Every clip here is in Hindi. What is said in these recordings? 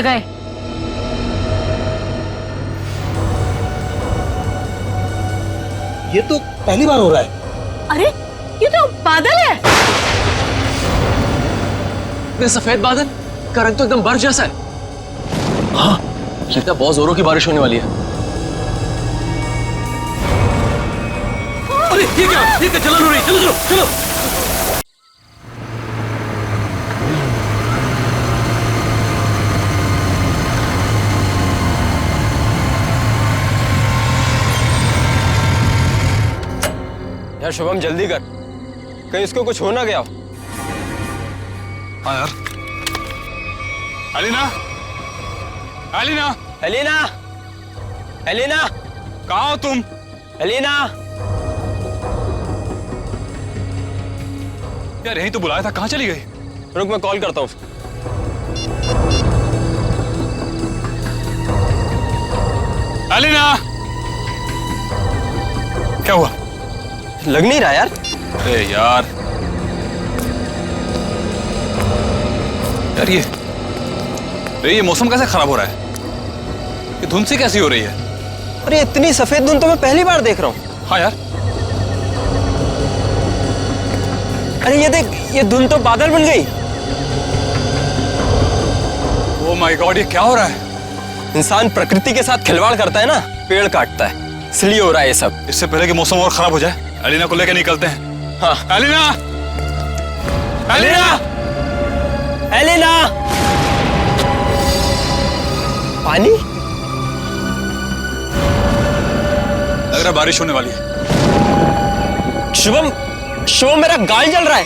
गए। ये तो पहली बार हो रहा है। अरे ये तो बादल है। ये सफेद बादल का रंग तो एकदम बर्फ जैसा है। हाँ, लगता है बहुत जोरों की बारिश होने वाली है। अरे ये क्या जलन हो रही है। चलो चलो चलो। यार शुभम जल्दी कर, कहीं इसको कुछ हो ना गया। हाँ यार। एलिना, एलिना, एलिना, एलिना, कहाँ हो तुम? एलिना। यार यही तो बुलाया था, कहाँ चली गई? रुक मैं कॉल करता हूँ। एलिना, क्या हुआ? लग नहीं रहा यार। अरे यार, यार ये मौसम कैसे खराब हो रहा है? ये धुंध सी कैसी हो रही है? अरे इतनी सफेद धुंध तो मैं पहली बार देख रहा हूँ। हाँ यार। अरे ये देख, ये धुंध तो बादल बन गई। ओह माय गॉड, ये क्या हो रहा है? इंसान प्रकृति के साथ खिलवाड़ करता है ना, पेड़ काटता है, इसलिए हो रहा है ये सब। इससे पहले कि मौसम और खराब हो जाए, एलिना को लेकर निकलते हैं। हाँ। Elina, Elina, Elina. पानी? लग रहा है बारिश होने वाली है। शुभम, शुभम मेरा गाल जल रहा है।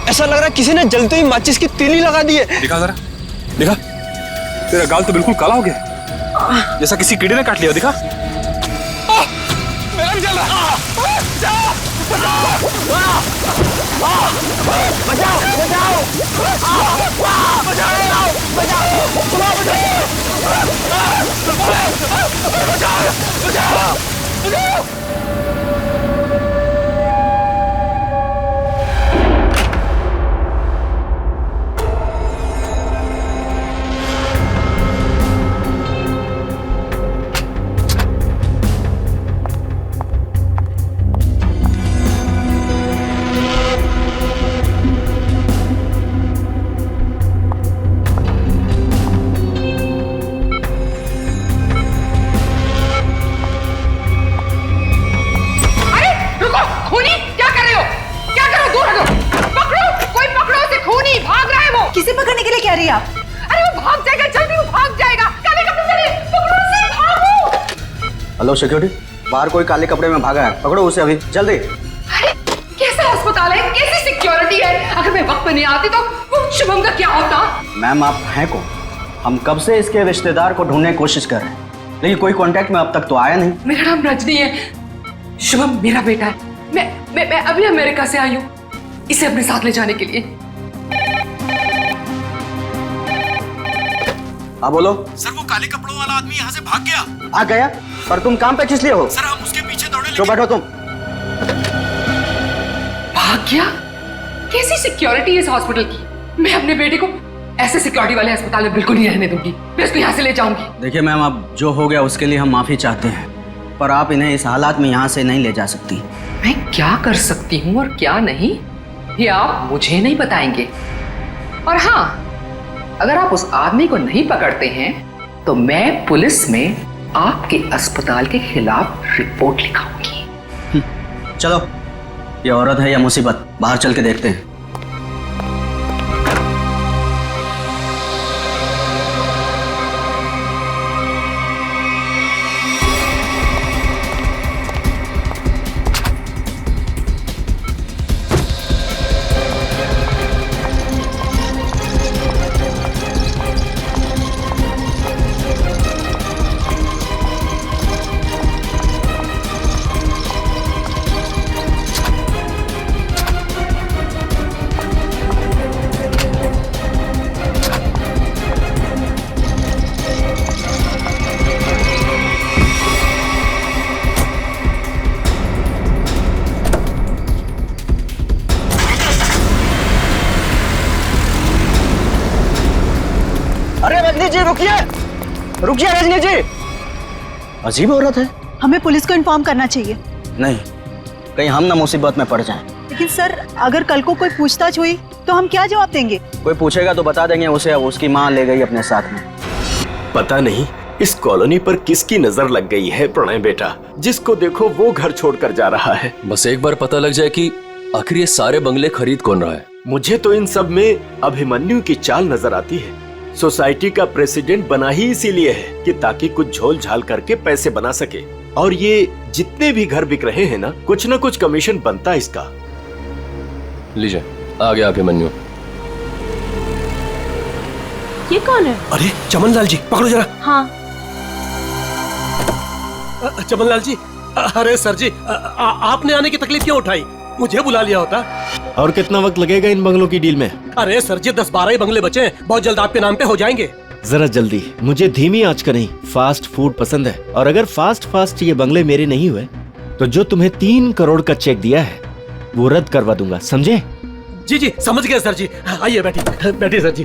ऐसा लग रहा है किसी ने जलते ही माचिस की तीली लगा दी है। दिखा जरा, दिखा। तेरा गाल तो बिल्कुल काला हो गया, जैसा किसी कीड़े ने काट लिया। दिखा। मेरा भी जल रहा है। किसे पकड़ने के लिए कह रही है आप? अरे वो भाग जाएगा, जल्दी वो भाग जाएगा। काले कपड़े पहने, पकड़ो उसे, भागो। हेलो सिक्योरिटी, बाहर कोई काले कपड़े में भागा है, पकड़ो उसे अभी जल्दी। अरे कैसा अस्पताल है, कैसी सिक्योरिटी है? अगर मैं वक्त पे नहीं आती तो वो शुभम का क्या होता? मैम आप हैं कौन? हम कब से इसके रिश्तेदार को ढूंढने की कोशिश कर रहे हैं, लेकिन कोई कांटेक्ट में अब तक तो आया नहीं। मेरा नाम रजनी है, शुभम मेरा बेटा है। मैं अभी अमेरिका से आई हूँ इसे अपने साथ ले जाने के लिए। हाँ बोलो। सर वो काले कपड़ों वाला आदमी यहाँ से भाग गया। आ गया? पर तुम काम पे किस लिए हो? सर हम उसके पीछे दौड़े। जो बैठो तुम। भाग गया? कैसी सिक्योरिटी है इस हॉस्पिटल की? मैं अपने बेटे को ऐसे सिक्योरिटी वाले अस्पताल में बिल्कुल नहीं रहने दूंगी। मैं इसको यहाँ से ले जाऊंगी। देखिए मैम, अब जो हो गया उसके लिए हम माफी चाहते हैं, पर आप इन्हें इस हालात में यहाँ से नहीं ले जा सकती। मैं क्या कर सकती हूँ और क्या नहीं, ये आप मुझे नहीं बताएंगे। और हाँ, अगर आप उस आदमी को नहीं पकड़ते हैं तो मैं पुलिस में आपके अस्पताल के खिलाफ रिपोर्ट लिखाऊंगी। चलो, ये औरत है या मुसीबत, बाहर चल के देखते हैं। जी रुकिए, रुकिए रजनी जी। अजीब औरत है। हमें पुलिस को इन्फॉर्म करना चाहिए। नहीं, कहीं हम ना मुसीबत में पड़ जाएं। लेकिन सर, अगर कल को कोई पूछताछ हुई तो हम क्या जवाब देंगे? कोई पूछेगा तो बता देंगे उसे उसकी माँ ले गई अपने साथ में। पता नहीं इस कॉलोनी पर किसकी नजर लग गई है प्रणय बेटा, जिसको देखो वो घर छोड़कर जा रहा है। बस एक बार पता लग जाए कि आखिर ये सारे बंगले खरीद कौन रहा है। मुझे तो इन सब में अभिमन्यु की चाल नजर आती है। सोसाइटी का प्रेसिडेंट बना ही इसीलिए है कि ताकि कुछ झोल झाल करके पैसे बना सके, और ये जितने भी घर बिक रहे हैं ना कुछ कमीशन बनता है इसका। लीजिए, आ गया अभिमन्यु। ये कौन है? अरे चमन लाल जी, पकड़ो जरा। हाँ। चमन लाल जी, अरे सर जी, आपने आने की तकलीफ क्यों उठाई? मुझे बुला लिया होता। और कितना वक्त लगेगा इन बंगलों की डील में? अरे सर जी, 10-12 ही बंगले बचे हैं, बहुत जल्द आपके नाम पे हो जाएंगे। जरा जल्दी, मुझे धीमी आंच का नहीं फास्ट फूड पसंद है। और अगर फास्ट ये बंगले मेरे नहीं हुए तो जो तुम्हें 3 करोड़ का चेक दिया है वो रद्द करवा दूंगा, समझे? जी जी समझ गया सर जी। आइए बैठिए सर जी।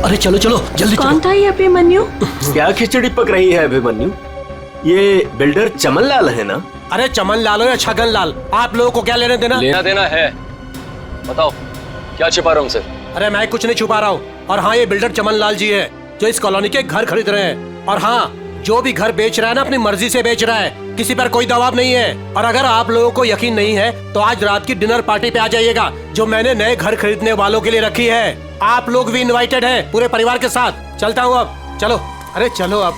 अरे चलो जल्दी। कौन था ये अभिमन्यु? क्या खिचड़ी पक रही है अभिमन्यु? ये बिल्डर चमन लाल है ना? अरे चमन लाल हो या छगन लाल, आप लोगों को क्या लेना देना है? बताओ, क्या छिपा रहा हूँ उनसे? अरे मैं कुछ नहीं छुपा रहा हूँ। और हाँ, ये बिल्डर चमन लाल जी है जो इस कॉलोनी के घर खरीद रहे हैं। और हाँ, जो भी घर बेच रहा है ना अपनी मर्जी से बेच रहा है, किसी पर कोई दबाव नहीं है। और अगर आप लोगों को यकीन नहीं है तो आज रात की डिनर पार्टी पे आ जाइएगा जो मैंने नए घर खरीदने वालों के लिए रखी है। आप लोग भी इनवाइटेड हैं पूरे परिवार के साथ। चलता हूँ अब, चलो। अरे चलो अब।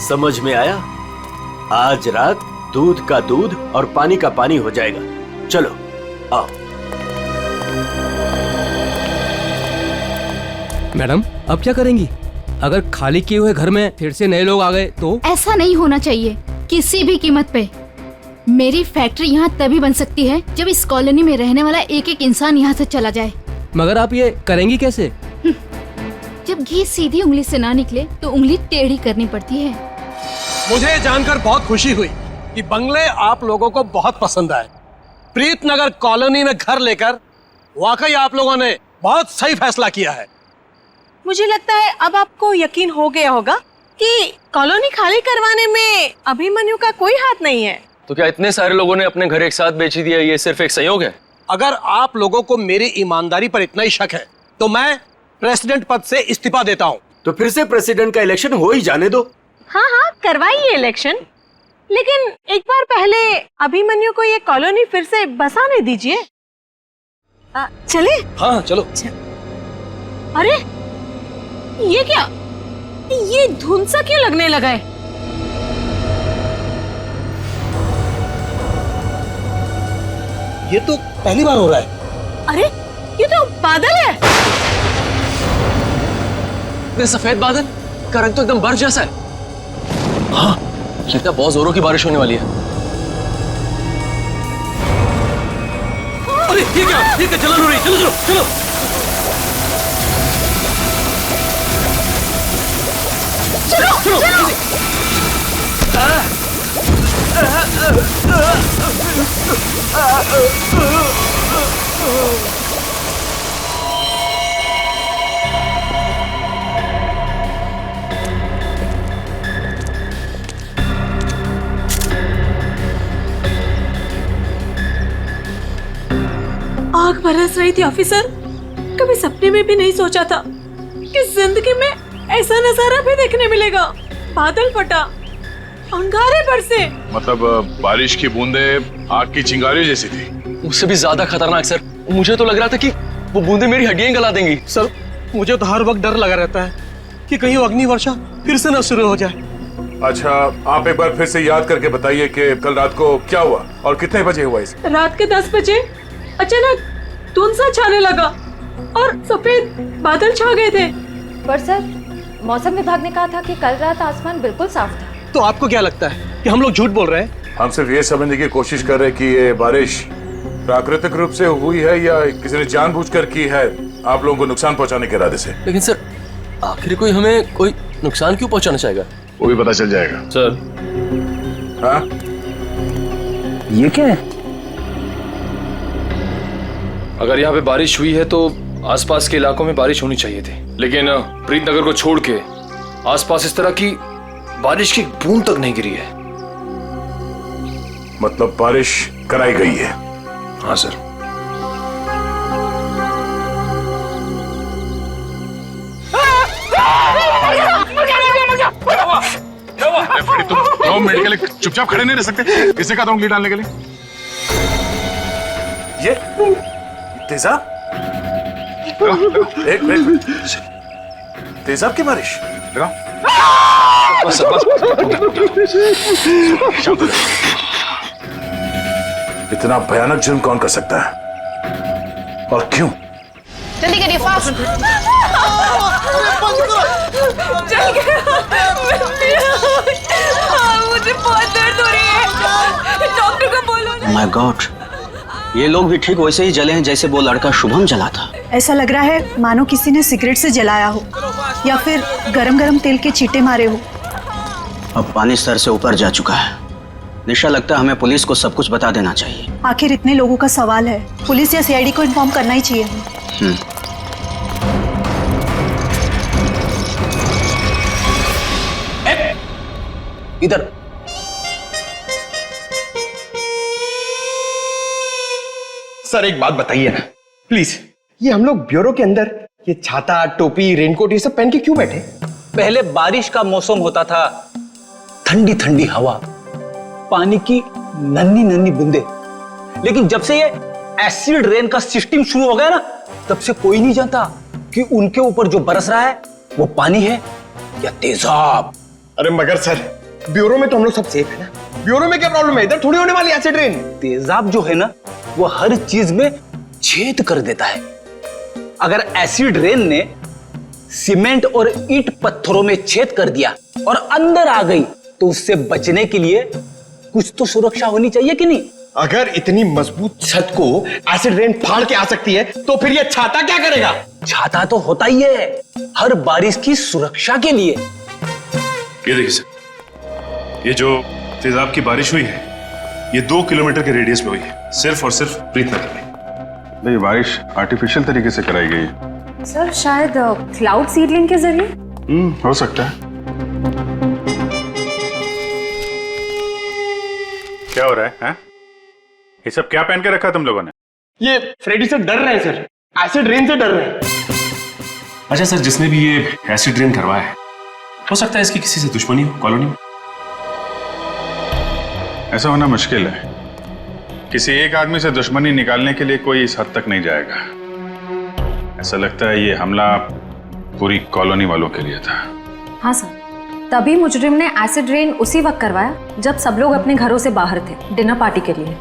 समझ में आया? आज रात दूध का दूध और पानी का पानी हो जाएगा। चलो आओ। मैडम, अब क्या करेंगी? अगर खाली किए हुए घर में फिर से नए लोग आ गए तो? ऐसा नहीं होना चाहिए किसी भी कीमत पे। मेरी फैक्ट्री यहाँ तभी बन सकती है जब इस कॉलोनी में रहने वाला एक एक इंसान यहाँ से चला जाए। मगर आप ये करेंगी कैसे? जब घी सीधी उंगली से ना निकले तो उंगली टेढ़ी करनी पड़ती है। मुझे जानकर बहुत खुशी हुई कि बंगले आप लोगों को बहुत पसंद आए। प्रीतनगर कॉलोनी में घर लेकर वाकई आप लोगों ने बहुत सही फैसला किया है। मुझे लगता है अब आपको यकीन हो गया होगा कि कॉलोनी खाली करवाने में अभिमन्यु का कोई हाथ नहीं है। तो क्या इतने सारे लोगों ने अपने घर एक साथ बेच ही दिया, ये सिर्फ एक संयोग है? अगर आप लोगों को मेरी ईमानदारी पर इतना ही शक है तो मैं प्रेसिडेंट पद से इस्तीफा देता हूँ। तो फिर से प्रेसिडेंट का इलेक्शन हो ही जाने दो। हाँ, करवाइए इलेक्शन, लेकिन एक बार पहले अभिमन्यु को ये कॉलोनी फिर से बसाने दीजिए। चले? हाँ चलो। अरे ये क्या? ये धुंधसा क्यों लगने लगा है? ये तो पहली बार हो रहा है। अरे ये तो बादल है। ये सफेद बादल का रंग तो एकदम बर्फ जैसा है। हाँ, लगता है बहुत जोरों की बारिश होने वाली है। अरे ये क्या जलन हो रही है? चलो। आग बरस रही थी ऑफिसर। कभी सपने में भी नहीं सोचा था कि जिंदगी में ऐसा नजारा भी देखने मिलेगा। बादल फटा, अंगारे बरसे। मतलब बारिश की बूंदे आग की चिंगारी जैसी थी। उससे भी ज्यादा खतरनाक सर, मुझे तो लग रहा था कि वो बूंदे मेरी हड्डियां गला देंगी। सर, मुझे तो हर वक्त डर लगा रहता है कि कहीं अग्नि वर्षा फिर से न शुरू हो जाए। अच्छा, आप एक बार फिर से याद करके बताइए कि कल रात को क्या हुआ और कितने बजे हुआ इसे? रात के 10 बजे अचानक धुंध सा छाने लगा और सफेद बादल छा गए थे। पर सर, मौसम विभाग ने कहा था कि कल रात आसमान बिल्कुल साफ था। तो आपको क्या लगता है कि हम लोग झूठ बोल रहे हैं? हम सिर्फ ये समझने की कोशिश कर रहे हैं कि ये बारिश प्राकृतिक रूप से हुई है या किसी ने जानबूझकर की है आप लोगों को नुकसान पहुंचाने के इरादे से। लेकिन सर, आखिर कोई हमें कोई नुकसान क्यों पहुंचाना चाहेगा? वो भी पता चल जाएगा सर। हाँ, ये क्या है? अगर यहाँ पे बारिश हुई है तो आसपास के इलाकों में बारिश होनी चाहिए थी, लेकिन प्रीतनगर को छोड़ के आसपास इस तरह की बारिश की बूंद तक नहीं गिरी है। मतलब बारिश कराई गई है? हाँ सर। तुम मेडिकल चुपचाप खड़े नहीं रह सकते? किसने कहा था उंगली डालने के लिए? ये तेजाब? एक मिनट, तेजाब की बारिश? बस बस। इतना भयानक जुर्म कौन कर सकता है और क्यों? जल्दी करिए, फास्ट। चल गया। मुझे बहुत दर्द हो रही है, डॉक्टर को बोलो ना। माय गॉड, ये लोग भी ठीक वैसे ही जले हैं जैसे वो लड़का शुभम जला था। ऐसा लग रहा है मानो किसी ने सिगरेट से जलाया हो या फिर गरम गरम तेल के छींटे मारे हो। अब पानी सर से ऊपर जा चुका है। निशा, लगता है हमें पुलिस को सब कुछ बता देना चाहिए। आखिर इतने लोगों का सवाल है, पुलिस या सीआईडी को इन्फॉर्म करना ही चाहिए। इधर सर एक बात बताइए ना प्लीज, ये हम लोग ब्यूरो के अंदर ये छाता, टोपी, रेनकोट ये सब पहन के क्यों बैठे? पहले बारिश का मौसम होता था, ठंडी ठंडी हवा, पानी की नन्ही नन्ही बूंदे, लेकिन जब से ये एसिड रेन का सिस्टम शुरू हो गया ना, तब से कोई नहीं जानता कि उनके ऊपर जो बरस रहा है वो पानी है या तेजाब। अरे मगर सर, ब्यूरो में तो हम लोग सब सेफ है ना, ब्यूरो में क्या प्रॉब्लम है? इधर थोड़ी होने वाली एसिड रेन। तेजाब जो है ना वो हर चीज में छेद कर देता है। अगर एसिड रेन ने सीमेंट और ईंट पत्थरों में छेद कर दिया और अंदर आ गई तो उससे बचने के लिए कुछ तो सुरक्षा होनी चाहिए कि नहीं? अगर इतनी मजबूत छत को एसिड रेन फाड़ के आ सकती है तो फिर ये छाता क्या करेगा? छाता तो होता ही है हर बारिश की सुरक्षा के लिए। ये देखिए सर, ये जो तेजाब की बारिश हुई है ये 2 किलोमीटर के रेडियस में हुई है, सिर्फ और सिर्फ प्रीतनगर में। ये बारिश आर्टिफिशियल तरीके से कराई गई है सर, शायद क्लाउड सीडलिंग के जरिए। हो सकता है। क्या हो रहा है, हैं? ये सब क्या पहन के रखा तुम लोगों ने? ये फ्रेडी से डर रहे हैं सर, एसिड रेन से डर रहे हैं। अच्छा सर, जिसने भी ये एसिड रेन करवाया है हो सकता है इसकी किसी से दुश्मनी हो कॉलोनी में। ऐसा होना मुश्किल है। किसी एक आदमी से दुश्मनी निकालने के लिए कोई इस हद तक नहीं जाएगा। ऐसा लगता है ये हमला पूरी कॉलोनी वालों के लिए था। हाँ सर, तभी मुजरिम ने एसिड रेन उसी वक्त करवाया जब सब लोग अपने घरों से बाहर थे डिनर पार्टी के लिए।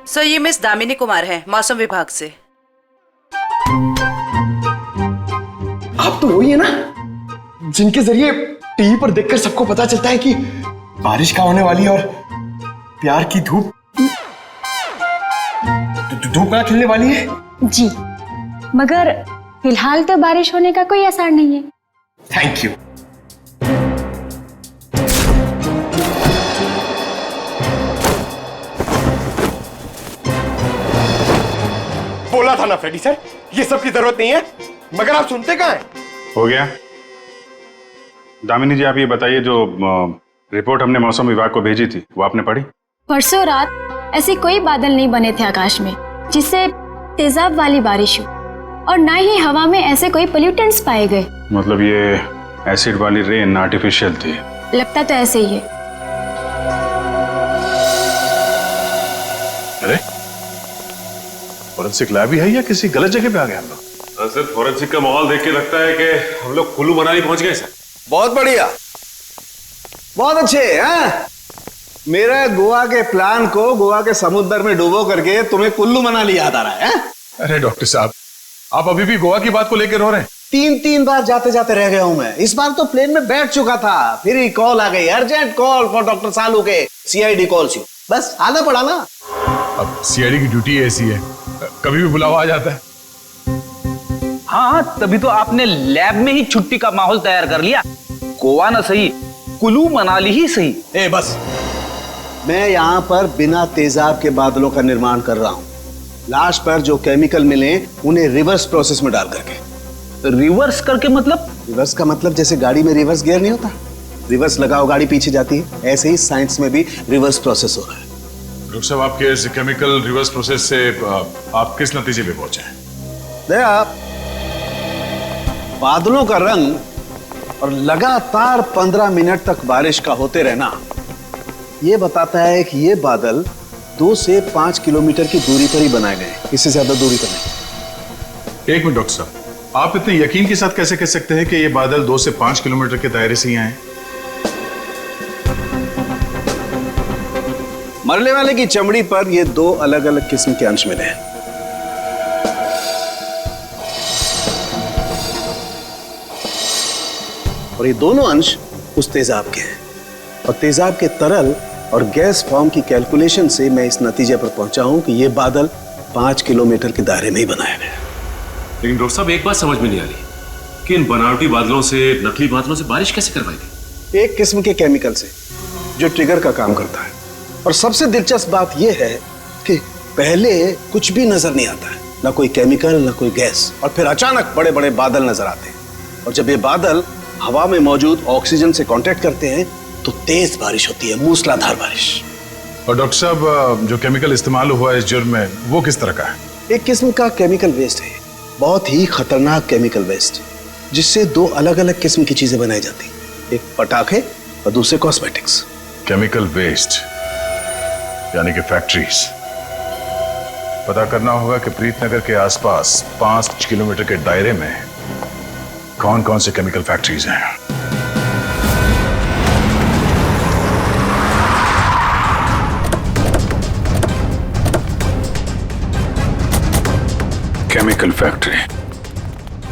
सर ये मिस दामिनी कुमार है मौसम विभाग से। आप तो वही है ना जिनके जरिए टीवी पर देखकर सबको पता चलता है कि बारिश का होने वाली है और प्यार की धूप कहाँ खिलने वाली है? जी, मगर फिलहाल तो बारिश होने का कोई असर नहीं है। Thank you. बोला था ना फ्रेडी सर, ये सब की जरूरत नहीं है, मगर आप सुनते कहाँ हैं? हो गया। दामिनी जी, आप ये बताइए, जो रिपोर्ट हमने मौसम विभाग को भेजी थी वो आपने पढ़ी? परसों रात ऐसे कोई बादल नहीं बने थे आकाश में जिससे तेजाब वाली बारिश हो, और ना ही हवा में ऐसे कोई पोल्यूटेंट्स पाए गए। मतलब ये एसिड वाली रेन आर्टिफिशियल थी? लगता तो ऐसे ही है। अरे फॉरेंसिक लैब ही है या किसी गलत जगह पे आ गए हम लोग? सर, फॉरेंसिक का माहौल देख के लगता है कि हम लोग कुल्लू मनाली पहुंच गए सर। बहुत बढ़िया, बहुत अच्छे हैं। मेरे गोवा के प्लान को गोवा के समुद्र में डुबो करके तुम्हें कुल्लू मनाली याद आ रहा है? अरे डॉक्टर साहब, आप अभी भी गोवा की बात को लेकर रो रहे हैं? 3 बार जाते जाते रह गया हूं मैं। इस बार तो प्लेन में बैठ चुका था, फिर ही कॉल आ गई, अर्जेंट कॉल फॉर डॉक्टर सालू के सीआईडी कॉल से। बस आना पड़ा ना। अब सीआईडी की ड्यूटी ऐसी है, कभी भी बुलावा आ जाता है। हाँ, तभी तो आपने लैब में ही छुट्टी का माहौल तैयार कर लिया। गोवा ना सही, कुल्लू मनाली ही सही। बस मैं यहाँ पर बिना तेजाब के बादलों का निर्माण कर रहा हूँ। लाश पर जो केमिकल मिले उन्हें रिवर्स प्रोसेस में डाल करके। रिवर्स करके मतलब? रिवर्स का मतलब जैसे गाड़ी में रिवर्स गियर नहीं होता, रिवर्स लगाओ गाड़ी पीछे जाती है, ऐसे ही साइंस में भी रिवर्स प्रोसेस हो रहा है। डॉक्टर साहब, आपके इस केमिकल रिवर्स प्रोसेस से आप किस नतीजे पे पहुंचे हैं? देखा, बादलों का रंग और लगातार 15 मिनट तक बारिश का होते रहना ये बताता है कि ये बादल 2 से 5 किलोमीटर की दूरी पर ही बनाए गए, इससे ज्यादा दूरी पर नहीं। एक मिनट डॉक्टर साहब, आप इतने यकीन के साथ कैसे कह सकते हैं कि ये बादल 2 से 5 किलोमीटर के दायरे से ही आए? मरने वाले की चमड़ी पर ये 2 अलग अलग किस्म के अंश मिले हैं। और ये दोनों अंश उस तेजाब के हैं, और तेजाब के तरल और गैस फॉर्म की कैलकुलेशन से मैं इस नतीजे पर पहुंचा हूं कि ये बादल 5 किलोमीटर के दायरे में ही बनाया गया। लेकिन डॉक्टर साहब, एक बात समझ में नहीं आ रही कि इन बनावटी बादलों से, नकली बादलों से बारिश कैसे करवाई गई? एक किस्म के केमिकल से जो ट्रिगर का काम करता है। और सबसे दिलचस्प बात यह है कि पहले कुछ भी नजर नहीं आता है, ना कोई केमिकल ना कोई गैस, और फिर अचानक बड़े बड़े बादल नजर आते हैं। और जब ये बादल हवा में मौजूद ऑक्सीजन से कांटेक्ट करते हैं तो तेज बारिश होती है, मूसलाधार बारिश। और डॉक्टर साहब, जो केमिकल इस्तेमाल हुआ है इस जुर्म में, वो किस तरह का है? एक किस्म का केमिकल वेस्ट है, बहुत ही खतरनाक केमिकल वेस्ट, जिससे 2 अलग अलग किस्म की चीजें बनाई जाती, एक पटाखे और दूसरे कॉस्मेटिक्स। केमिकल वेस्ट यानी कि फैक्ट्रीज। पता करना होगा कि प्रीतनगर के आसपास 5 किलोमीटर के दायरे में कौन कौन से केमिकल फैक्ट्रीज हैं। केमिकल फैक्ट्री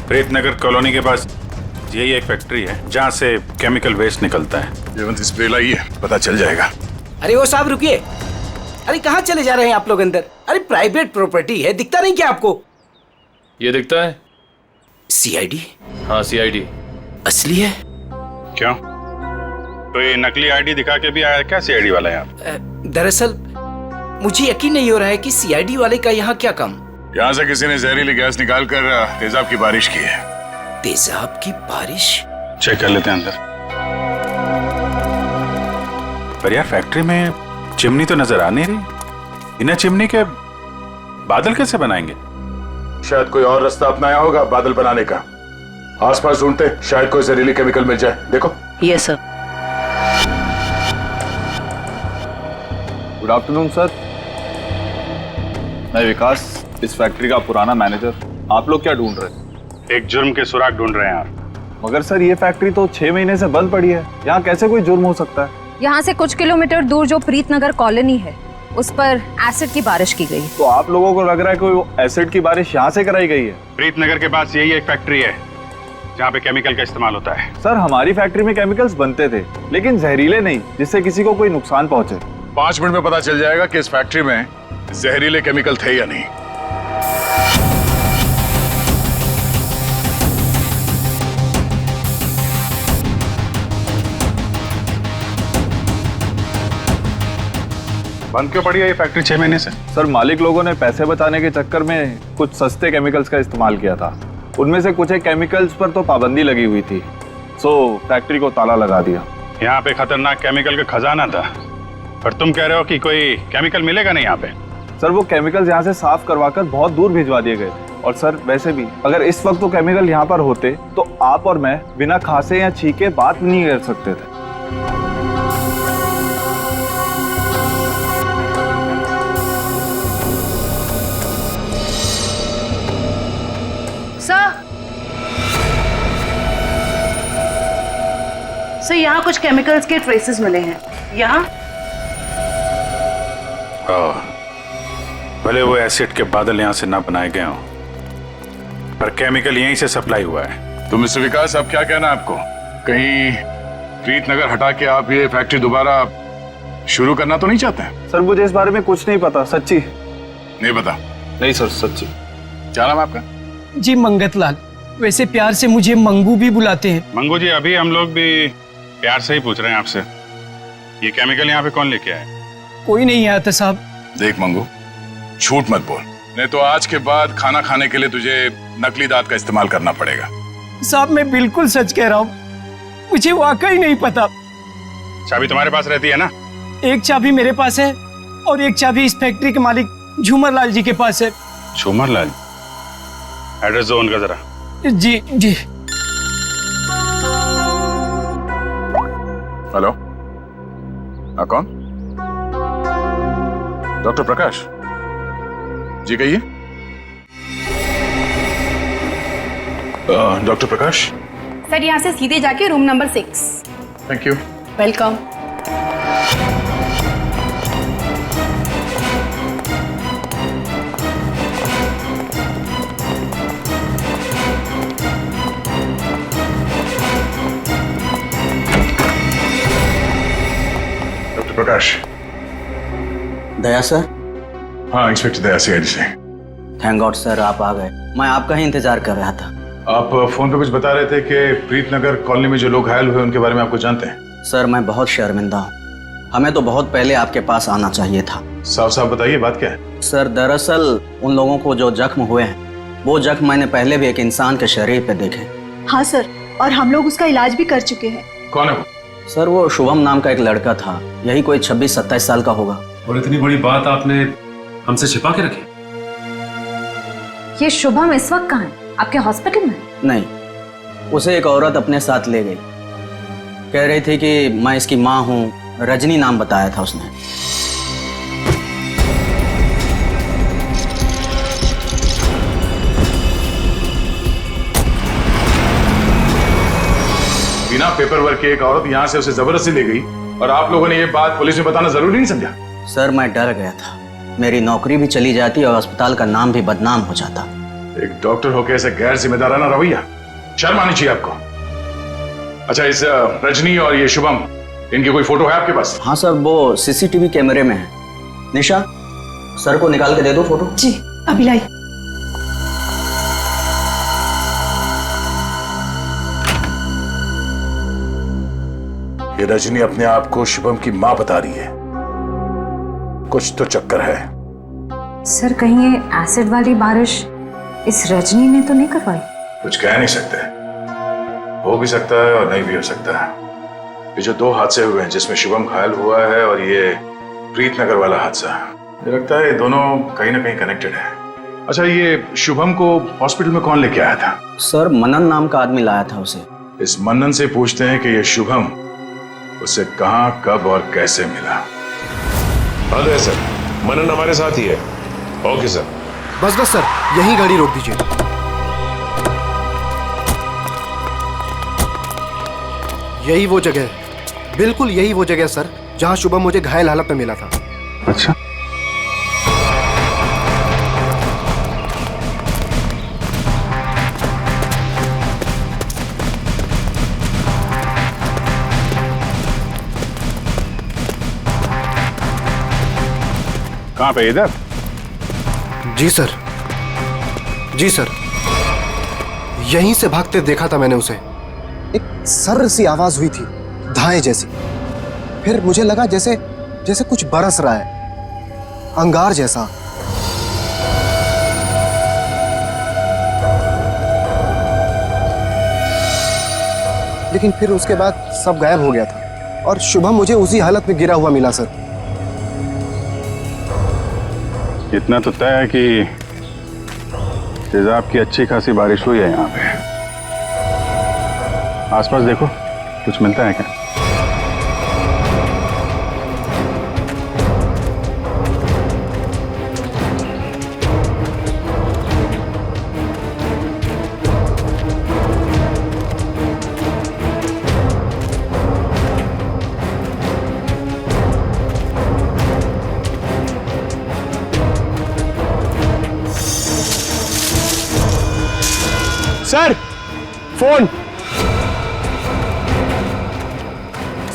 प्रीतनगर कॉलोनी के पास यही एक फैक्ट्री है जहां से केमिकल वेस्ट निकलता है। जयवंत स्प्रे लाइए, पता चल जाएगा। अरे वो साहब रुकिए, अरे कहाँ चले जा रहे हैं आप लोग अंदर? अरे प्राइवेट प्रॉपर्टी है, दिखता नहीं क्या आपको? ये दिखता है सीआईडी। हाँ सीआईडी असली है। क्यों, कोई नकली आईडी दिखा के भी आया क्या सीआईडी वाला यहाँ? दरअसल मुझे यकीन नहीं हो रहा है कि सीआईडी वाले का यहाँ क्या काम। यहाँ से किसी ने जहरीली गैस निकालकर तेजाब की बारिश की है। तेजाब की बारिश? चेक कर लेते हैं अंदर। पर यार, फैक्ट्री में चिमनी तो नजर आ नहीं रही। इन्हें चिमनी के बादल कैसे बनाएंगे? शायद कोई और रास्ता अपनाया होगा बादल बनाने का। आसपास ढूंढते, शायद कोई जहरीली केमिकल मिल जाए। देखो। Yes sir. Good afternoon sir, मैं विकास, इस फैक्ट्री का पुराना मैनेजर। आप लोग क्या ढूंढ रहे हैं? एक जुर्म के सुराग ढूंढ रहे हैं आप। मगर सर ये फैक्ट्री तो 6 महीने से बंद पड़ी है, यहाँ कैसे कोई जुर्म हो सकता है? यहाँ से कुछ किलोमीटर दूर जो प्रीतनगर कॉलोनी है उस पर एसिड की बारिश की गई। तो आप लोगों को लग रहा है कोई एसिड की बारिश यहाँ से कराई गई है? प्रीतनगर के पास यही एक फैक्ट्री है जहाँ पे केमिकल का इस्तेमाल होता है। सर हमारी फैक्ट्री में केमिकल्स बनते थे, लेकिन जहरीले नहीं, जिससे किसी को कोई नुकसान पहुंचे। 5 मिनट में पता चल जाएगा कि इस फैक्ट्री में जहरीले केमिकल थे या नहीं। बंद क्यों पड़ी है ये फैक्ट्री 6 महीने से? सर मालिक लोगों ने पैसे बचाने के चक्कर में कुछ सस्ते केमिकल्स का इस्तेमाल किया था। उनमें से कुछ एक केमिकल्स पर तो पाबंदी लगी हुई थी, सो फैक्ट्री को ताला लगा दिया। यहाँ पे खतरनाक केमिकल का खजाना था, पर तुम कह रहे हो कि कोई केमिकल मिलेगा नहीं यहाँ पे। सर वो केमिकल्स यहाँ से साफ करवाकर बहुत दूर भिजवा दिए गए। और सर वैसे भी अगर इस वक्त वो केमिकल यहाँ पर होते तो आप और मैं बिना खांसे या छींके बात नहीं कर सकते थे। सर यहाँ कुछ केमिकल्स के ट्रेसेस मिले हैं। यहाँ भले वो एसिड के बादल यहाँ से ना बनाए गए हों, पर केमिकल यहीं से सप्लाई हुआ है। तो मिस्टर विकास, अब क्या कहना है आपको? कहीं प्रीतनगर हटा के आप ये फैक्ट्री दोबारा शुरू करना तो नहीं चाहते हैं? सर मुझे इस बारे में कुछ नहीं पता, सच्ची नहीं पता। नहीं सर, सच्ची। क्या नाम है आपका? जी मंगत लाल, वैसे प्यार से मुझे मंगू भी बुलाते हैं। मंगू जी, अभी हम लोग भी प्यार से ही पूछ रहे हैं आपसे, ये केमिकल यहाँ पे कौन लेके आए? कोई नहीं आया था साहब। देख मंगू, झूठ मत बोल, नहीं तो आज के बाद खाना खाने के लिए तुझे नकली दांत का इस्तेमाल करना पड़ेगा। साहब मैं बिल्कुल सच कह रहा हूँ, मुझे वाकई नहीं पता। चाबी तुम्हारे पास रहती है ना? एक चाबी मेरे पास है और एक चाबी इस फैक्ट्री के मालिक झूमर लाल जी के पास है। झूमर लाल, एड्रेस दो उनका जरा। जी जी। हेलो, हाँ कौन? डॉक्टर प्रकाश जी कहिए। डॉक्टर प्रकाश। सर यहाँ से सीधे जाके room number 6। Thank you. Welcome. Doctor Prakash. Daya sir? हाँ इंस्पेक्टर दया सीआईडी से। थैंक गॉड सर आप आ गए, मैं आपका ही इंतजार कर रहा था। आप फोन पे कुछ बता रहे थे कि प्रीतनगर कॉलोनी में जो लोग घायल हुए उनके बारे में आपको जानते हैं? सर मैं बहुत शर्मिंदा हूँ, हमें तो बहुत पहले आपके पास आना चाहिए था। साफ साफ बताइए बात क्या है? सर दरअसल उन लोगों को जो जख्म हुए हैं वो जख्म मैंने पहले भी एक इंसान के शरीर पे देखे। हाँ सर, और हम लोग उसका इलाज भी कर चुके हैं। कौन है वो? सर वो शुभम नाम का एक लड़का था, यही कोई 26-27 साल का होगा। और इतनी बड़ी बात आपने हमसे छिपा के रखी? ये शुभम इस वक्त कहाँ है? आपके हॉस्पिटल में? नहीं, उसे एक औरत अपने साथ ले गई, कह रही थी कि मैं इसकी माँ हूँ, रजनी नाम बताया था उसने। बिना पेपर वर्क के एक औरत यहाँ से उसे जबरदस्ती ले गई और आप लोगों ने ये बात पुलिस में बताना जरूरी नहीं समझा? सर मैं डर गया था, मेरी नौकरी भी चली जाती और अस्पताल का नाम भी बदनाम हो जाता। एक डॉक्टर होकर ऐसे गैर जिम्मेदाराना रवैया, शर्म आनी चाहिए आपको। अच्छा इस रजनी और ये शुभम, इनकी कोई फोटो है आपके पास? हाँ सर वो सीसीटीवी कैमरे में है। निशा सर को निकाल के दे दो फोटो। जी अभी लाई। ये रजनी अपने आप को शुभम की मां बता रही है, कुछ तो चक्कर है। सर कहीं ये एसिड वाली बारिश इस रजनी ने तो नहीं करवाई? कुछ कह नहीं सकते, हो भी सकता है और नहीं भी हो सकता है। ये जो दो हादसे हुए हैं जिसमें शुभम घायल हुआ है और ये प्रीतनगर वाला हादसा, मुझे लगता है ये दोनों कहीं ना कहीं कनेक्टेड है। अच्छा ये शुभम को हॉस्पिटल में कौन लेके आया था? सर मनन नाम का आदमी लाया था उसे। इस मनन से पूछते हैं कि ये शुभम उसे कहां कब और कैसे मिला। हाँ सर, मनन हमारे साथ ही है। Okay sir. बस सर, यही गाड़ी रोक दीजिए। यही वो जगह है, बिल्कुल यही वो जगह सर जहां शुभम मुझे घायल हालत में मिला था। अच्छा कहाँ पे? इधर? जी सर, जी सर, यहीं से भागते देखा था मैंने उसे। एक सर्र सी आवाज हुई थी, धाए जैसी। फिर मुझे लगा जैसे जैसे कुछ बरस रहा है, अंगार जैसा। लेकिन फिर उसके बाद सब गायब हो गया था और शुभम मुझे उसी हालत में गिरा हुआ मिला सर। इतना तो तय है कि तेजाब की अच्छी खासी बारिश हुई है यहाँ पे। आसपास देखो, कुछ मिलता है क्या? Sir phone.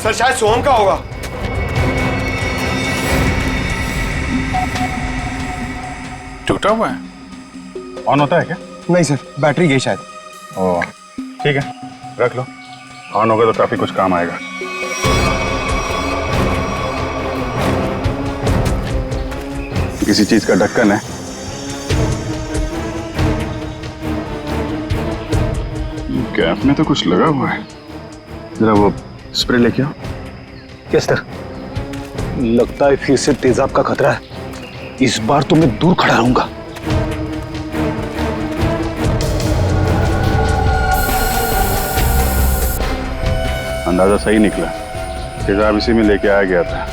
सर शायद सोहम का होगा। टूटा हुआ है? ऑन होता है क्या? नहीं सर, बैटरी गई शायद। ओह ठीक है, रख लो, ऑन होगा तो काफी कुछ काम आएगा। किसी चीज का ढक्कन है। गैप में तो कुछ लगा हुआ है, जरा वो स्प्रे लेके आओ। Yes sir. लगता है फिर से तेजाब का खतरा है। इस बार तो मैं दूर खड़ा रहूंगा। अंदाजा सही निकला, तेजाब इसी में लेके आया गया था।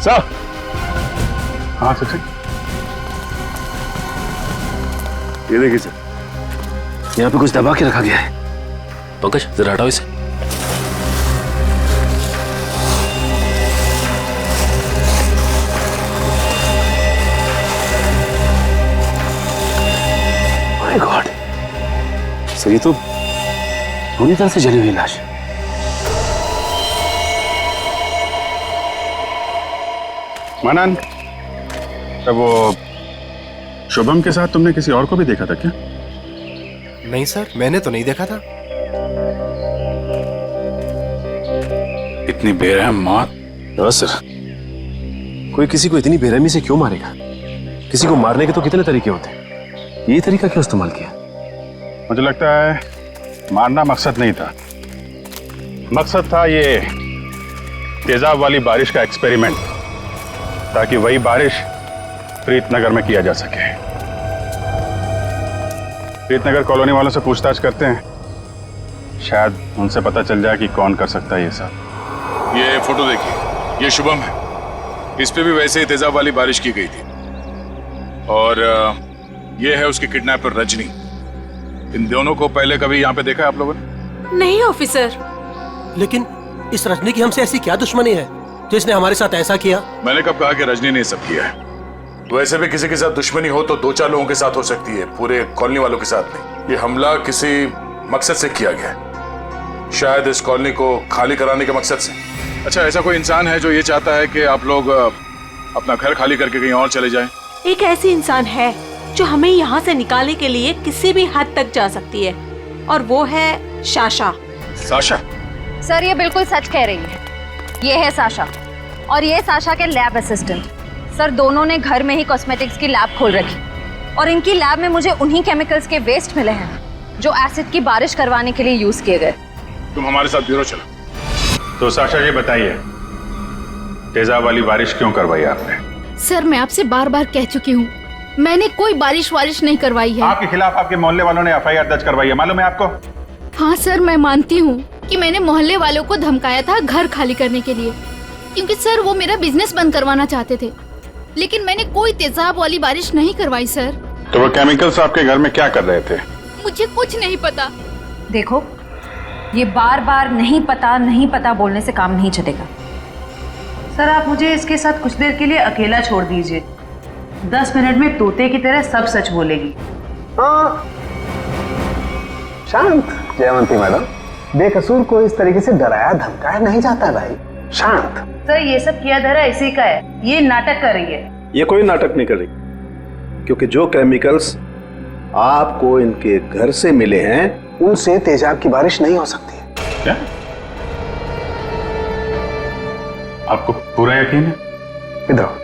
सर। हाँ सर। ये देखिए सर, यहाँ पे कुछ दबा के रखा गया है। पंकज जरा हटाओ इसे। माय गॉड, सर ये तो पूरी तरह से जली हुई लाश है। मनन, तब वो शुभम के साथ तुमने किसी और को भी देखा था क्या? नहीं सर, मैंने तो नहीं देखा था। इतनी बेरहम मौत। सर, कोई किसी को इतनी बेरहमी से क्यों मारेगा? किसी को मारने के तो कितने तरीके होते हैं, ये तरीका क्यों इस्तेमाल किया? मुझे लगता है मारना मकसद नहीं था, मकसद था ये तेजाब वाली बारिश का एक्सपेरिमेंट, ताकि वही बारिश प्रीतनगर में किया जा सके। प्रीतनगर कॉलोनी वालों से पूछताछ करते हैं, शायद उनसे पता चल जाए कि कौन कर सकता है ये सब। ये फोटो देखिए, ये शुभम है। इस पे भी वैसे ही तेजाब वाली बारिश की गई थी। और ये है उसकी किडनैपर रजनी। इन दोनों को पहले कभी यहाँ पे देखा है आप लोगों ने? नहीं ऑफिसर। लेकिन इस रजनी की हमसे ऐसी क्या दुश्मनी है जिसने हमारे साथ ऐसा किया? मैंने कब कहा कि रजनी ने सब किया है? वैसे भी किसी के साथ दुश्मनी हो तो 2-4 लोगों के साथ हो सकती है, पूरे कॉलोनी वालों के साथ नहीं। ये हमला किसी मकसद से किया गया है, शायद इस कॉलोनी को खाली कराने के मकसद से। अच्छा, ऐसा कोई इंसान है जो ये चाहता है कि आप लोग अपना घर खाली करके कहीं और चले जाएं? एक ऐसी इंसान है जो हमें यहाँ से निकालने के लिए किसी भी हद तक जा सकती है, और वो है साशा। साशा? सर ये बिल्कुल सच कह रही है। ये है साशा और ये साशा के लैब असिस्टेंट। सर दोनों ने घर में ही कॉस्मेटिक्स की लैब खोल रखी और इनकी लैब में मुझे उन्हीं केमिकल्स के वेस्ट मिले हैं जो एसिड की बारिश करवाने के लिए यूज किए गए। तुम हमारे साथ ब्यूरो चलो। तो साशा जी बताइए, तेजाब वाली बारिश क्यों करवाई आपने? सर मैं आपसे बार बार कह चुकी हूँ, मैंने कोई बारिश नहीं करवाई है। आपके खिलाफ आपके मोहल्ले वालों ने FIR दर्ज करवाई है, मालूम है आपको? हाँ सर, मैं मानती हूँ कि मैंने मोहल्ले वालों को धमकाया था घर खाली करने के लिए, क्योंकि सर वो मेरा बिजनेस बंद करवाना चाहते थे। लेकिन मैंने कोई तेजाब वाली बारिश नहीं करवाई सर। तो वो केमिकल्स आपके घर में क्या कर रहे थे? मुझे कुछ नहीं पता। देखो, ये बार बार नहीं पता बोलने से काम नहीं चलेगा। सर आप मुझे इसके साथ कुछ देर के लिए अकेला छोड़ दीजिए। 10 मिनट में तोते की तरह सब सच बोलेगी। हाँ शांत जयवंती मैडम, बेकसूर को इस तरीके से डराया धमकाया नहीं जाता भाई। शांत। सर ये सब किया धरा इसी का है, ये नाटक कर रही है। ये कोई नाटक नहीं कर रही, क्योंकि जो केमिकल्स आपको इनके घर से मिले हैं उनसे तेजाब की बारिश नहीं हो सकती है। क्या? आपको पूरा यकीन है? इधर आओ।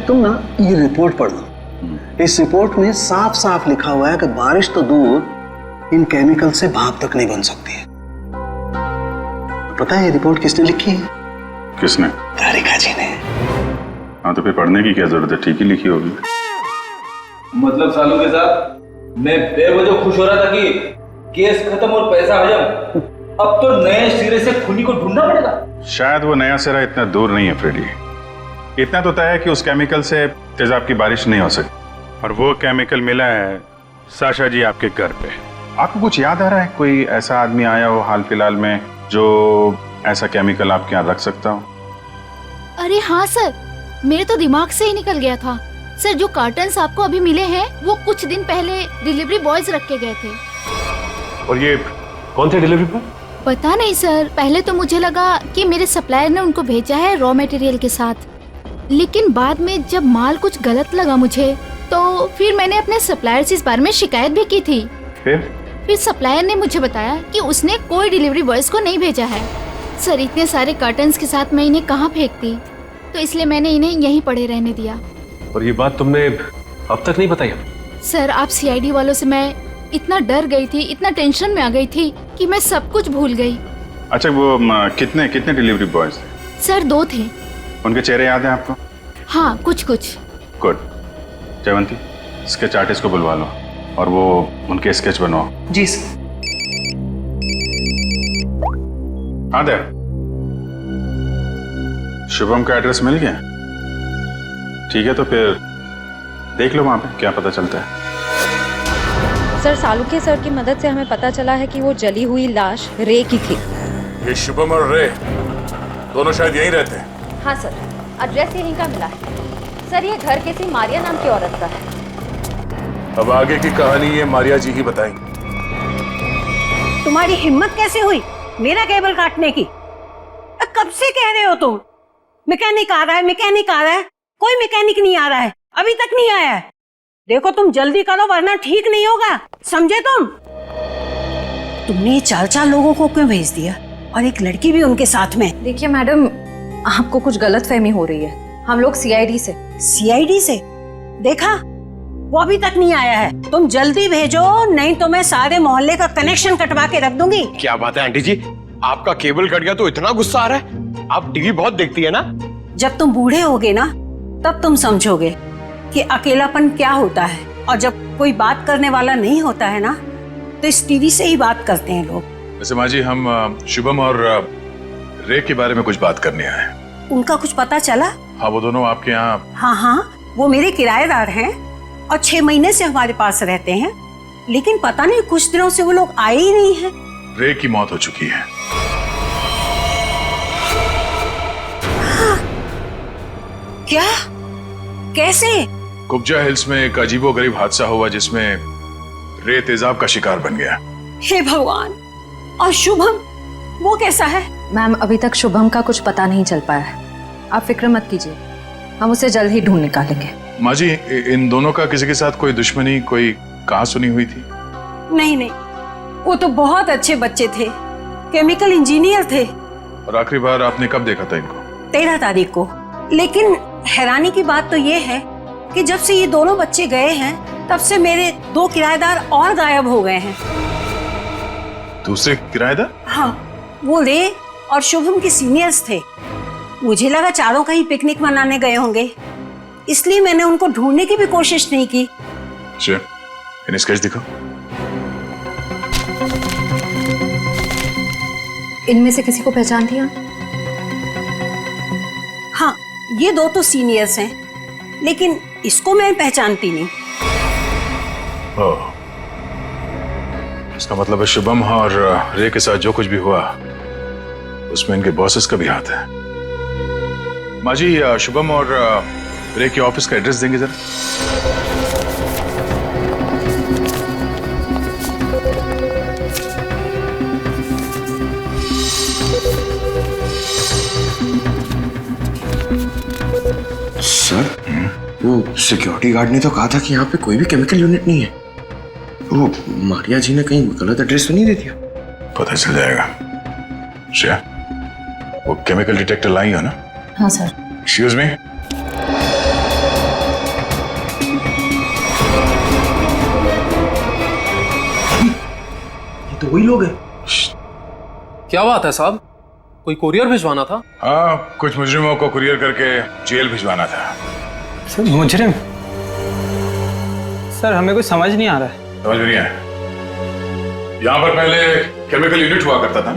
तुम ना ये रिपोर्ट पढ़ लो। इस रिपोर्ट में साफ साफ लिखा हुआ है कि बारिश तो दूर, इन केमिकल से भाप तक नहीं बन सकती है। पता है ये रिपोर्ट किसने लिखी है? किसने? राधिका जी ने। हाँ तो फिर पढ़ने की क्या जरूरत है, ठीक ही लिखी होगी। मतलब सालू के साथ मैं बेवजह खुश हो रहा था कि केस खत्म और पैसा हजम, अब तो नए सिरे से खूनी को ढूंढना पड़ेगा। शायद वो नया सिरा इतना दूर नहीं है फ्रेडी। इतना तो तय है कि उस केमिकल से तेजाब की बारिश नहीं हो सकती, और वो केमिकल मिला है साशा जी आपके घर पे। आपको कुछ याद आ रहा है, कोई ऐसा आदमी आया हो हाल फिलहाल में जो ऐसा केमिकल आपके यहाँ रख सकता हो? अरे हाँ सर, मेरे तो दिमाग से ही निकल गया था। सर जो कार्टन्स आपको अभी मिले हैं वो कुछ दिन पहले डिलीवरी बॉयज रख के गए थे। और ये कौन थे डिलीवरी बॉय? पता नहीं सर, पहले तो मुझे लगा कि मेरे सप्लायर ने उनको भेजा है रॉ मटेरियल के साथ, लेकिन बाद में जब माल कुछ गलत लगा मुझे तो फिर मैंने अपने सप्लायर से इस बारे में शिकायत भी की थी। फिर सप्लायर ने मुझे बताया कि उसने कोई डिलीवरी बॉयज को नहीं भेजा है। सर इतने सारे कर्टन्स के साथ मैं इन्हें कहाँ फेंकती, तो इसलिए मैंने इन्हें यहीं पड़े रहने दिया। और ये बात तुमने अब तक नहीं बताई? सर आप सीआईडी वालों से मैं इतना डर गई थी, इतना टेंशन में आ गई थी कि मैं सब कुछ भूल गई। अच्छा, वो कितने कितने डिलीवरी बॉयज थे? सर 2 थे। उनके चेहरे याद हैं आपको? हाँ कुछ कुछ। गुड। जयवंती, स्केच आर्टिस्ट को बुलवा लो और वो उनके स्केच बनवाओ। जी सर। हाँ देव, शुभम का एड्रेस मिल गया? ठीक है, तो फिर देख लो वहां पे क्या पता चलता है। सर सालुके सर की मदद से हमें पता चला है कि वो जली हुई लाश रे की थी। ये शुभम और रे दोनों शायद यहीं रहते हैं। हाँ सर, एड्रेस यहीं का मिला है। सर ये घर किसी मारिया नाम की औरत का है। अब आगे की कहानी ये मारिया जी ही बताएंगे। तुम्हारी हिम्मत कैसे हुई मेरा केबल काटने की? कब से कह रहे हो तुम? मैकेनिक आ रहा है, मैकेनिक आ रहा है। कोई मैकेनिक नहीं आ रहा है, अभी तक नहीं आया है। देखो तुम जल्दी करो वरना ठीक नहीं होगा, समझे तुम? तुमने 4 लोगों को क्यों भेज दिया और एक लड़की भी उनके साथ में? देखिए मैडम, आपको कुछ गलतफहमी हो रही है। हम लोग सीआईडी से। सीआईडी से? देखा, वो अभी तक नहीं आया है। तुम जल्दी भेजो, नहीं तो मैं सारे मोहल्ले का कनेक्शन कटवा के रख दूंगी। क्या बात है आंटी जी, आपका केबल कट गया तो इतना गुस्सा आ रहा है? आप टीवी बहुत देखती है ना? जब तुम बूढ़े होगे ना तब तुम समझोगे कि अकेलापन क्या होता है। और जब कोई बात करने वाला नहीं होता है ना तो इस टीवी से ही बात करते हैं लोग। वैसे माँ जी, हम शुभम और रे के बारे में कुछ बात करने आए हैं। उनका कुछ पता चला? हाँ, वो दोनों आपके यहाँ। हाँ, वो मेरे किराएदार हैं और 6 महीने से हमारे पास रहते हैं, लेकिन पता नहीं कुछ दिनों से वो लोग आए ही नहीं हैं। रे की मौत हो चुकी है। क्या? कैसे? कुब्जा हिल्स में एक अजीबोगरीब हादसा हुआ जिसमें रे तेजाब का शिकार बन गया। हे भगवान! और शुभम, वो कैसा है? मैम अभी तक शुभम का कुछ पता नहीं चल पाया है। आप फिक्र मत कीजिए, हम उसे जल्द ही ढूंढ निकालेंगे। माँ जी, इन दोनों का किसी के साथ कोई दुश्मनी, कोई कहा सुनी हुई थी? नहीं, वो तो बहुत अच्छे बच्चे थे, केमिकल इंजीनियर थे। और आखिरी बार आपने कब देखा था इनको? 13 तारीख को। लेकिन हैरानी की बात तो ये है कि जब से ये दोनों बच्चे गए हैं तब से मेरे 2 किराएदार और गायब हो गए हैं। दूसरे किराएदार? हाँ, वो रे और शुभम के सीनियर्स थे। मुझे लगा चारों कहीं पिकनिक मनाने गए होंगे, इसलिए मैंने उनको ढूंढने की भी कोशिश नहीं की। अच्छा, इन्हें स्केच दिखाओ। इनमें से किसी को पहचान दिया? हाँ, ये 2 तो सीनियर्स हैं, लेकिन इसको मैं पहचानती नहीं। ओह, इसका मतलब है शुभम और रे के साथ जो कुछ भी हुआ उसमें इनके बॉसेस का भी हाथ है। माँ जी, शुभम और रे के ऑफिस का एड्रेस देंगे जरा? सर, वो सिक्योरिटी गार्ड ने तो कहा था कि यहाँ पे कोई भी केमिकल यूनिट नहीं है। वो मारिया जी ने कहीं गलत एड्रेस तो नहीं दे दिया? पता चल जाएगा। श्रेया, वो केमिकल डिटेक्टर लाई हो ना? हाँ सर। Excuse me. ये तो वही लोग हैं। क्या बात है साहब, कोई कुरियर भिजवाना था? हाँ, कुछ मुजरिमों को कुरियर करके जेल भिजवाना था। सर मुजरिम? सर हमें कुछ समझ नहीं आ रहा है। समझ नहीं आया? यहाँ पर पहले केमिकल यूनिट हुआ करता था?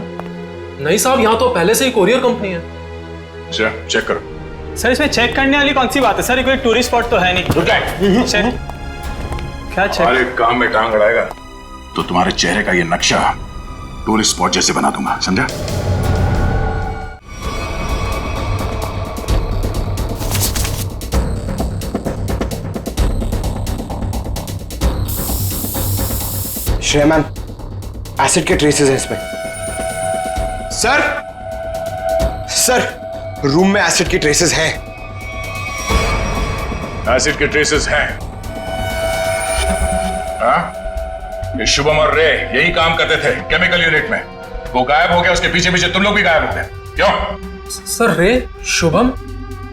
नहीं साहब, यहाँ तो पहले से ही कुरियर कंपनी है। अच्छा, चेक करो। सर इसमें चेक करने वाली कौन सी बात है? सर ये कोई टूरिस्ट स्पॉट तो है नहीं। चेक? क्या चेक? हमारे काम में टांग अड़ाएगा तो तुम्हारे चेहरे का ये नक्शा टूरिस्ट स्पॉट जैसे बना दूंगा, समझा? श्रेया मैम, एसिड के ट्रेसेस हैं इसमें। सर, रूम में एसिड के ट्रेसेस हैं। एसिड के ट्रेसेस हैं, हाँ? ये शुभम और रे यही काम करते थे केमिकल यूनिट में। वो गायब हो गया, उसके पीछे पीछे तुम लोग भी गायब हो गए। क्यों? सर रे, शुभम,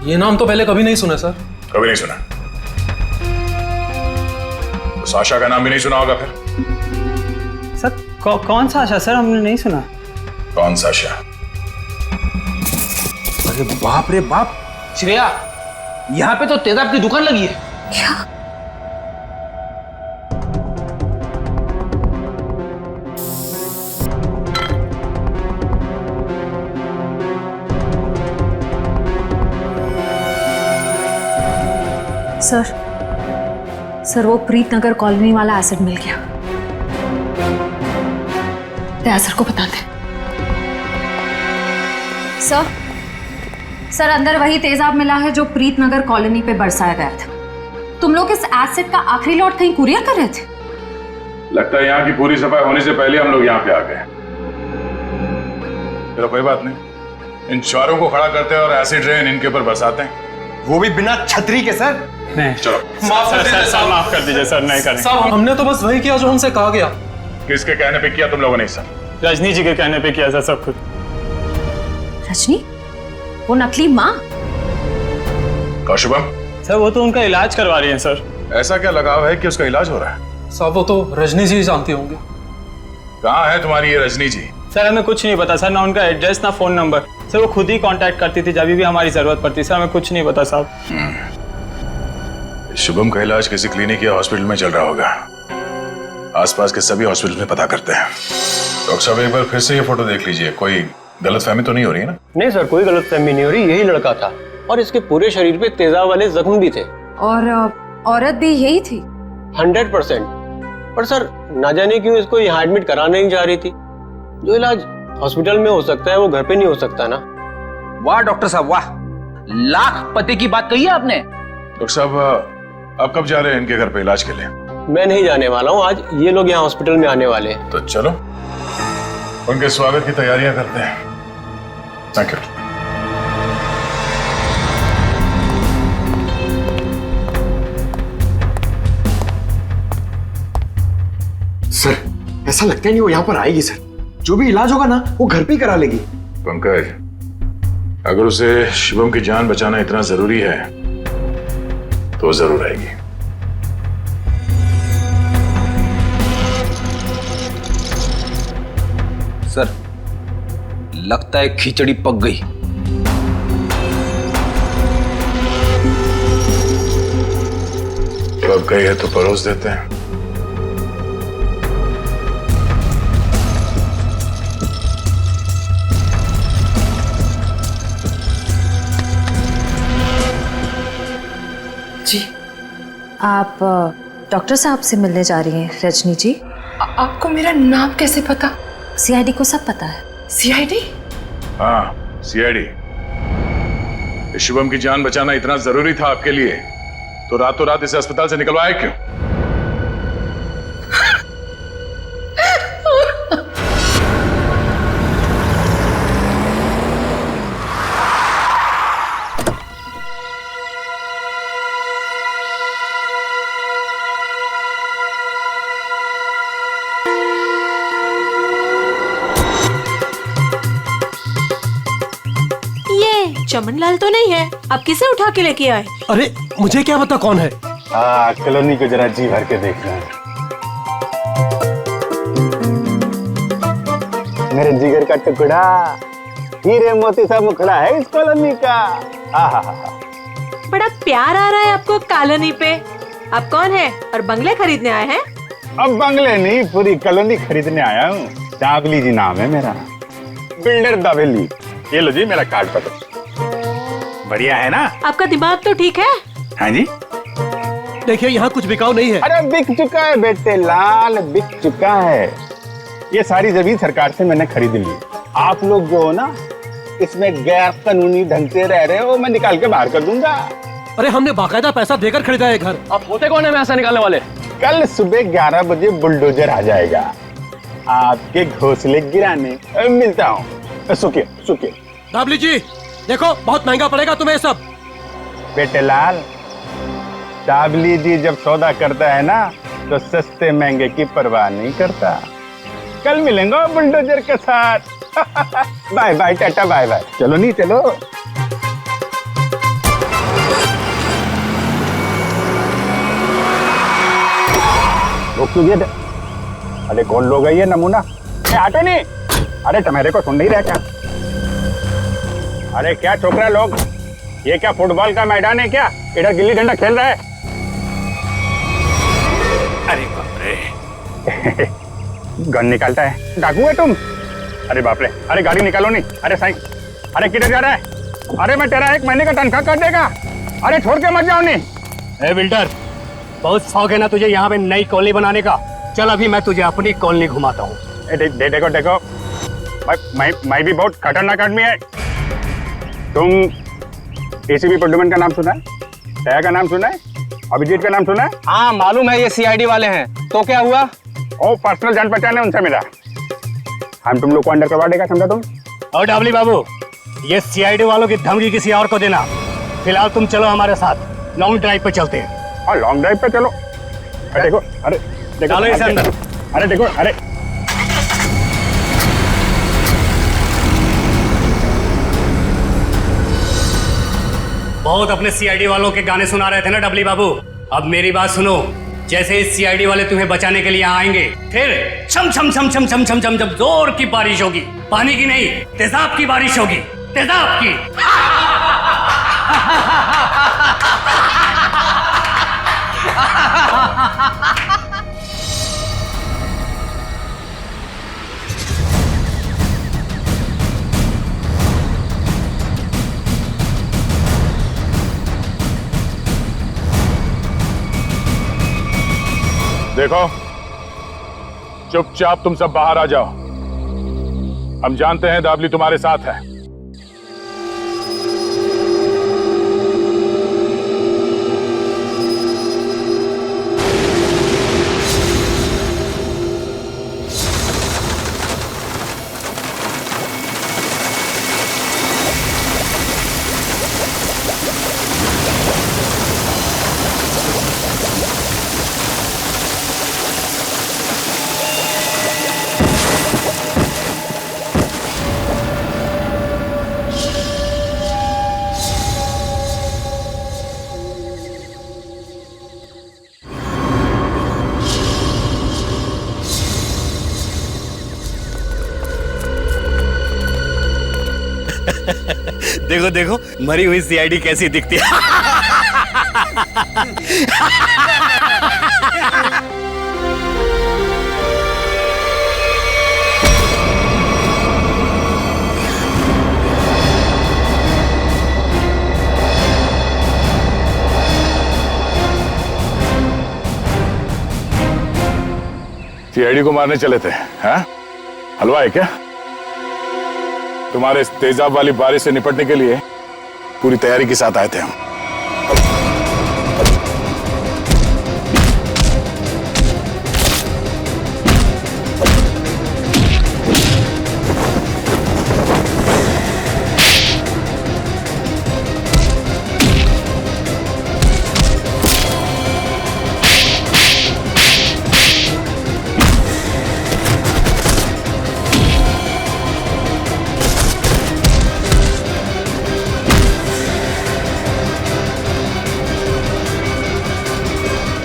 ये नाम तो पहले कभी नहीं सुना सर। कभी नहीं सुना? तो साशा का नाम भी नहीं सुना होगा फिर? सर कौन सा आशा सर, हमने नहीं सुना। कौन साशा? अरे बाप रे बाप, श्रेया, यहाँ पे तो तेजाब की दुकान लगी है। क्या? सर वो प्रीत नगर कॉलोनी वाला एसिड मिल गया। दया सर को बताते। सर अंदर वही तेजाब मिला है जो प्रीत नगर कॉलोनी पे बरसाया गया था। तुम लोग इस एसिड का आखिरी लॉट कहीं कुरियर कर रहे थे? लगता है यहाँ की पूरी सफाई होने से पहले हम लोग यहाँ पे आ गए। चलो कोई बात नहीं, इन चारों को खड़ा करते हैं और एसिड रेन इनके ऊपर बरसाते हैं। वो भी बिना छतरी के सर। नहीं चलो माफ कर दीजिए सर, माफ कर दीजिए सर, नहीं करेंगे। साहब हमने तो बस वही किया जो हमसे कहा गया। किसके कहने पे किया तुम लोगों ने सर? रजनी जी के कहने पे किया सर सब कुछ। रजनी? वो नकली माँ? शुभम? सर वो तो उनका इलाज करवा रही हैं सर। ऐसा क्या लगाव है कि उसका इलाज हो रहा है? साहब वो तो रजनी जी जानती होंगे। कहाँ है तुम्हारी ये रजनी जी? सर हमें कुछ नहीं पता सर, ना उनका एड्रेस ना फोन नंबर। सर वो खुद ही कांटेक्ट करती थी जब भी हमारी जरूरत पड़ती। सर हमें कुछ नहीं पता साहब। शुभम का इलाज किसी क्लिनिक या हॉस्पिटल में चल रहा होगा। आसपास के सभी हॉस्पिटल में पता करते हैं। डॉक्टर साहब एक बार फिर से ये फोटो देख लीजिए, कोई गलतफहमी तो नहीं हो रही है ना? नहीं सर, कोई गलतफहमी नहीं हो रही। यही लड़का था और इसके पूरे शरीर पे तेजाब वाले जख्म भी थे। और औरत भी यही थी? 100%। पर सर ना जाने क्यों इसको यहाँ एडमिट कराने नहीं जा रही थी। जो इलाज हॉस्पिटल में हो सकता है वो घर पे नहीं हो सकता ना। वाह डॉक्टर साहब वाह, लाख पते की बात कही है आपने। डॉक्टर साहब आप कब जा रहे हैं इनके घर पे इलाज के लिए? मैं नहीं जाने वाला हूँ, आज ये लोग यहाँ हॉस्पिटल में आने वाले हैं। तो चलो उनके स्वागत की तैयारियां करते हैं। Thank you. सर ऐसा लगता है नहीं वो यहाँ पर आएगी सर। जो भी इलाज होगा ना वो घर पे ही करा लेगी। पंकज, अगर उसे शुभम की जान बचाना इतना जरूरी है तो जरूर आएगी। सर लगता है खिचड़ी पक गई। पक गई है तो परोस देते हैं। जी आप डॉक्टर साहब से मिलने जा रही हैं रजनी जी? आपको मेरा नाम कैसे पता? सीआईडी को सब पता है। सीआईडी? हाँ सीआईडी। शुभम की जान बचाना इतना जरूरी था आपके लिए तो रातों रात इसे अस्पताल से निकलवाया क्यों? चमनलाल तो नहीं है, आप किसे उठा के लेके आए? अरे मुझे क्या पता कौन है। कॉलोनी को जरा जी भर के देख रहे हैं। मेरे जिगर का टुकड़ा, हीरे मोती सा मुखड़ा है इस कॉलोनी का। बड़ा प्यार आ रहा है आपको कॉलोनी पे। आप कौन है और बंगले खरीदने आए हैं? अब बंगले नहीं, पूरी कॉलोनी खरीदने आया हूँ। दाबली जी नाम है मेरा, बिल्डर दाबली। ये लो जी मेरा कार्ड पकड़ो। बढ़िया है ना? आपका दिमाग तो ठीक है? हाँ जी। देखिए यहाँ कुछ बिकाऊ नहीं है। अरे बिक चुका है बेटे लाल, बिक चुका है। ये सारी जमीन सरकार से मैंने खरीद ली। आप लोग जो हो ना इसमें गैर कानूनी ढंग से रह रहे हो, मैं निकाल के बाहर कर दूंगा। अरे हमने बाकायदा पैसा देकर खरीदा है घर। आप होते कौन है पैसा निकालने वाले? कल सुबह 11 बजे बुलडोजर आ जाएगा आपके घोंसले गिराने। मिलता हूँ। सुखिए सुखिए। दाबली जी देखो बहुत महंगा पड़ेगा तुम्हें सब। बेटे लाल, दाबली जी जब सौदा करता है ना तो सस्ते महंगे की परवाह नहीं करता। कल मिलेंगे बुलडोजर के साथ। Bye bye tata bye bye. चलो नहीं चलो। अरे कौन लोग है ये नमूना? आटो नहीं। अरे तुम्हारे को सुन नहीं रहा क्या? अरे क्या छोकरा लोग, ये क्या फुटबॉल का मैदान है क्या? इधर गिल्ली डंडा खेल रहा है। अरे बाप रे। गन निकालता है, डाकू है तुम? अरे बाप रे, अरे गाड़ी निकालो नहीं। अरे साईं, अरे किधर जा रहा है? अरे मैं तेरा 1 महीने का तनख्वाह कर देगा। अरे छोड़ के मत जाओ नहीं। ए बिल्डर, बहुत शौक है ना तुझे यहाँ पे नई कॉलोनी बनाने का? चल अभी मैं तुझे अपनी कॉलोनी घुमाता हूँ। देखो देखो, मैं भी बहुत खतरनाक आदमी है। तुम एसीपी प्रद्युमन का नाम सुना है? दया का नाम सुना है? अभिजीत का नाम सुना है? हाँ मालूम है, ये सीआईडी वाले हैं। तो क्या हुआ? ओ पर्सनल जान पहचान है उनसे मिला। हम तुम लोग को अंडर करवा देगा, समझा तुम? और डाबली बाबू, ये सीआईडी वालों की धमकी किसी और को देना। फिलहाल तुम चलो हमारे साथ, लॉन्ग ड्राइव पे चलते हैं। हाँ लॉन्ग ड्राइव पे चलो। अरे देखो, अरे देखो, चलो इसे अंदर। अरे देखो, अरे बहुत अपने सीआईडी वालों के गाने सुना रहे थे ना डबली बाबू, अब मेरी बात सुनो। जैसे इस सीआईडी वाले तुम्हें बचाने के लिए आएंगे, फिर छम छम छम छम छम छम छम जब जोर की बारिश होगी, पानी की नहीं तेजाब की बारिश होगी, तेजाब की। देखो, चुपचाप तुम सब बाहर आ जाओ। हम जानते हैं दाबली तुम्हारे साथ है। देखो देखो, मरी हुई सीआईडी कैसी दिखती है। सीआईडी को मारने चले थे, हाँ? हलवा है क्या? तुम्हारे इस तेजाब वाली बारिश से निपटने के लिए पूरी तैयारी के साथ आए थे हम।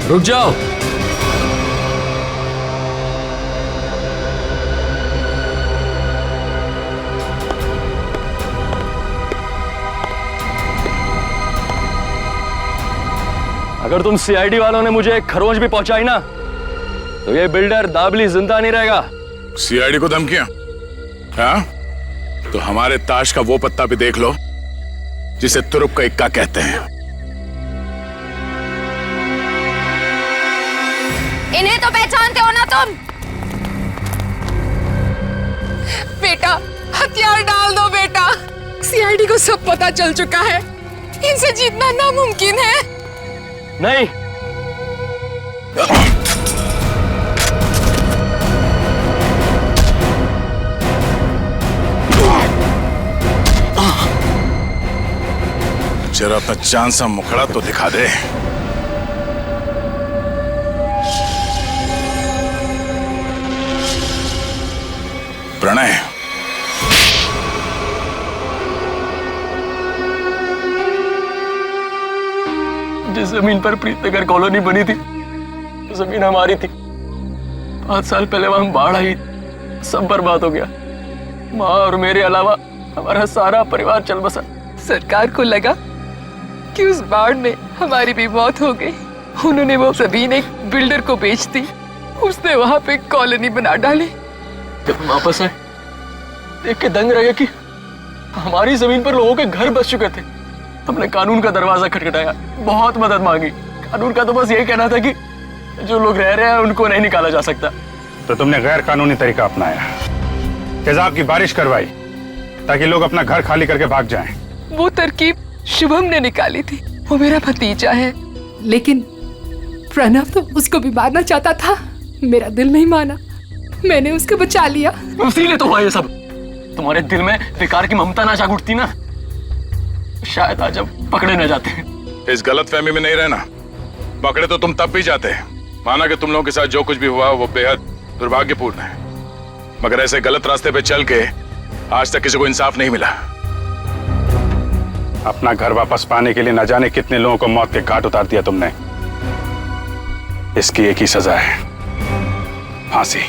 रुक जाओ। अगर तुम सीआईडी वालों ने मुझे एक खरोंच भी पहुंचाई ना, तो ये बिल्डर दाबली जिंदा नहीं रहेगा। सीआईडी को धमकियां? हाँ? तो हमारे ताश का वो पत्ता भी देख लो जिसे तुरुप का इक्का कहते हैं। इन्हें तो पहचानते हो ना तुम? बेटा, हथियार डाल दो बेटा। सीआईडी को सब पता चल चुका है, इनसे जीतना नामुमकिन है। नहीं, जरा अपना चांद सा मुखड़ा तो दिखा दे। जमीन पर प्रीतनगर कॉलोनी बनी थी, जमीन हमारी थी। 5 साल पहले वहां बाढ़ आई, सब बर्बाद हो गया। माँ और मेरे अलावा हमारा सारा परिवार चल बसा। सरकार को लगा कि उस बाढ़ में हमारी भी मौत हो गई। उन्होंने वो जमीन एक बिल्डर को बेच दी, उसने वहां पे कॉलोनी बना डाली। जब वापस आए देख के दंग रह गए कि हमारी जमीन पर लोगों के घर बस चुके थे। हमने कानून का दरवाजा खटखटाया, बहुत मदद मांगी। कानून का तो बस यही कहना था कि जो लोग रह रहे हैं उनको नहीं निकाला जा सकता। तो तुमने गैर कानूनी तरीका अपनाया, तेजाब की बारिश करवाई ताकि लोग अपना घर खाली करके भाग जाएं। वो तरकीब शुभम ने निकाली थी, वो मेरा भतीजा है। लेकिन प्रणव तो उसको भी मारना चाहता था, मेरा दिल नहीं माना, मैंने उसको बचा लिया। इसीलिए तो हुआ ये सब। तुम्हारे दिल में बेकार की ममता ना जाग उठती ना, शायद आज अब पकड़े न जाते। इस गलतफहमी में नहीं रहना, पकड़े तो तुम तब भी जाते हैं। माना कि तुम लोगों के साथ जो कुछ भी हुआ वो बेहद दुर्भाग्यपूर्ण है, मगर ऐसे गलत रास्ते पे चल के आज तक किसी को इंसाफ नहीं मिला। अपना घर वापस पाने के लिए न जाने कितने लोगों को मौत के घाट उतार दिया तुमने। इसकी एक ही सजा है, फांसी।